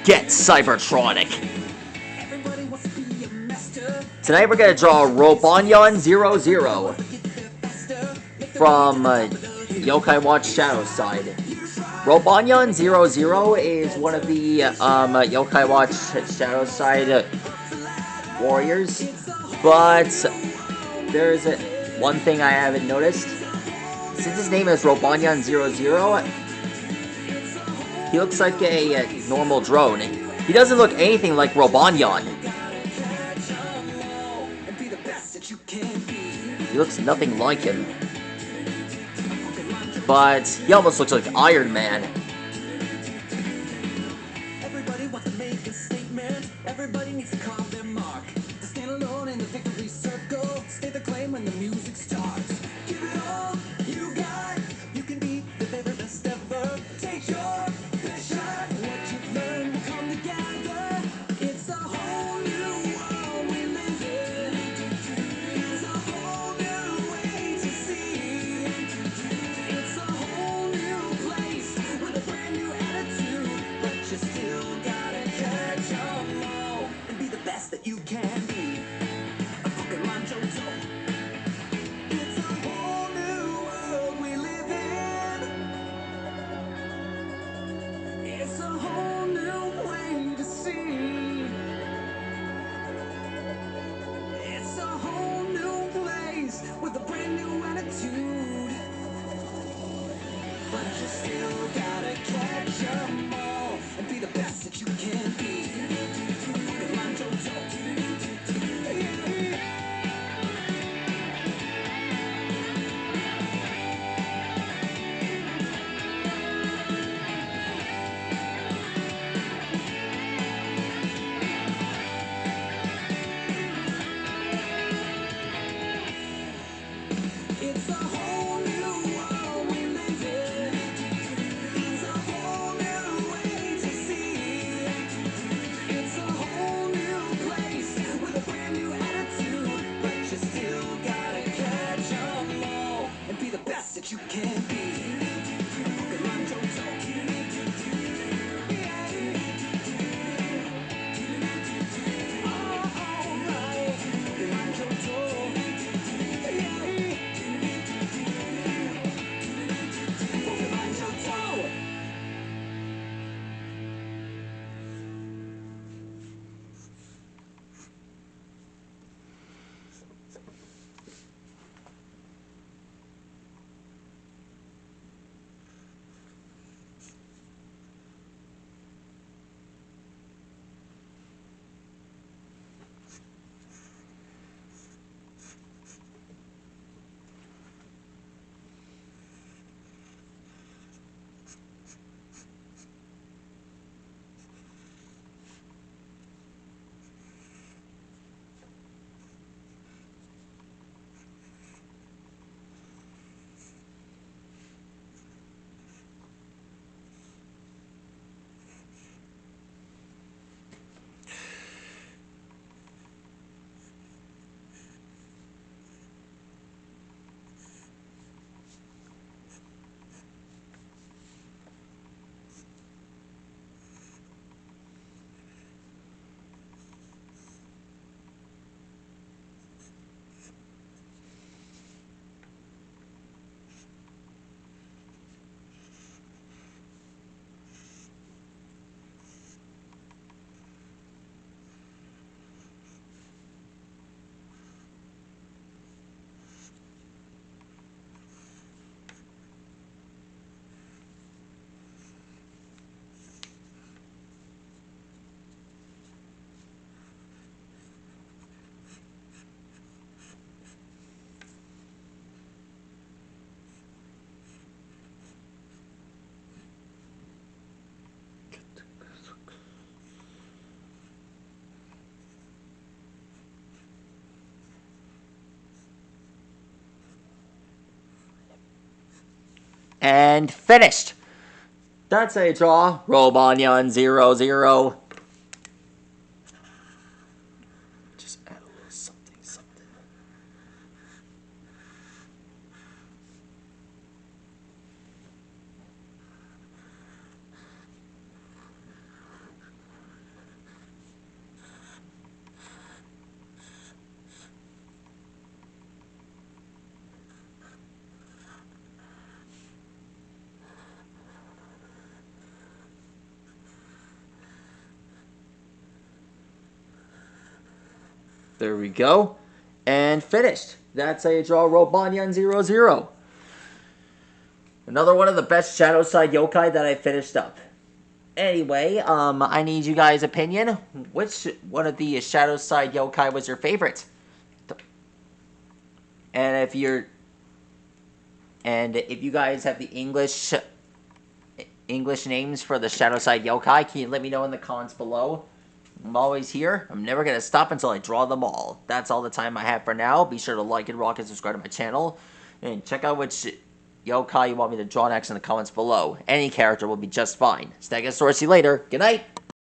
Get Cybertronic. Tonight we're gonna draw Robonyan 00 from Yokai Watch Shadow Side. Robonyan 00 is one of the Yokai Watch Shadow Side warriors, but there's one thing I haven't noticed. Since his name is Robonyan 00, he looks like a normal drone. He doesn't look anything like Robonyan. He looks nothing like him. But he almost looks like Iron Man. Everybody wants to make a statement. Everybody needs to carve their mark. To stand alone in the victory circle. Stay the claim when the music starts. Give it all you got. You can be the very best ever. Take your best shot. What you've learned will come together. It's a whole new world we live in. It's a whole new way to see. It's a whole new place with a brand new attitude. But you still gotta catch 'em all and be the best that you can be. A Pokemon Johto. It's a whole new world we live in. It's a whole new way to see. It's a whole new place with a brand new attitude. But you still gotta catch 'em all and be the best that you can be. A Pokemon Johto. It's a whole new world we live in. It's a whole new way to see. It's a whole new place with a brand new attitude. But you still gotta catch 'em all and be the best that you can be. A Pokemon Johto. Alright. Pokemon Johto. Pokemon Johto. And finished. That's a draw. Robonyan 00. Just add a little something, something. There we go. And finished. That's how you draw Robonyan 00. Another one of the best Shadow Side Yokai that I finished up. Anyway, I need you guys' opinion. Which one of the Shadow Side Yokai was your favorite? And if you guys have the English names for the Shadow Side Yokai, can you let me know in the comments below? I'm always here. I'm never going to stop until I draw them all. That's all the time I have for now. Be sure to like and rock and subscribe to my channel. And check out which yokai you want me to draw next in the comments below. Any character will be just fine. Stegosaurus, see you later. Good night.